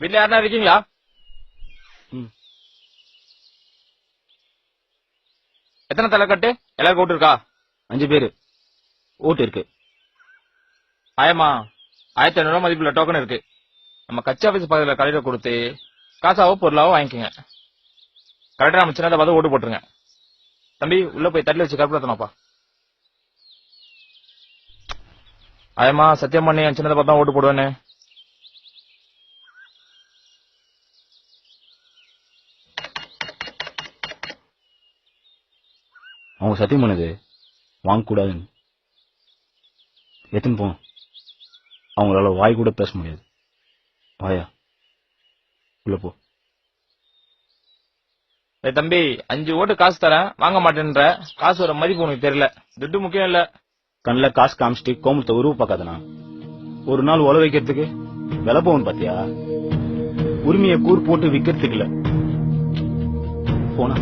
வீட்டுல யாருன்னா இருக்கீங்களா? எத்தனை தலைக்கட்டு? எல்லாருக்கும் ஓட்டு இருக்கா? 5 பேரு ஓட்டு இருக்கு. ஆயமா 1500 மதிப்புள்ள டோக்கன் இருக்கு. நம்ம கட்சி ஆபீஸ் பக்கத்துல கடையில கொடுத்து காசாவோ பொருளாவோ வாங்கிக்கோங்க. கரெக்டா நம்ம சின்னதை பார்த்து ஓட்டு போட்டுருங்க. தம்பி உள்ள போய் தள்ளி வச்சு கருப்புலத்தனப்பா. ஆயமா சத்தியம் பண்ணி என் சின்னதை பார்த்தா ஓட்டு போடுவேன்னு. அவங்க சத்தியம் பண்ணது வாங்க கூடாதுன்னு. எத்தனை போ அவங்களால வாய் கூட பேச முடியாது. வாயா உள்ள போ. தம்பி 5 ஓட்டு காசு தரேன் வாங்க மாட்டேன்ற. காசு வர மதிப்பு உனக்கு தெரியல. துட்டு முக்கியம் இல்ல. கண்ணில் காசு காமிச்சிட்டு கோமத்தை உருவ பார்க்காதனா. ஒரு நாள் உழ வைக்கிறதுக்கு விலை போவன் பாத்தியா? உரிமையை கூர் போட்டு விக்கிறதுக்கு இல்ல. போனா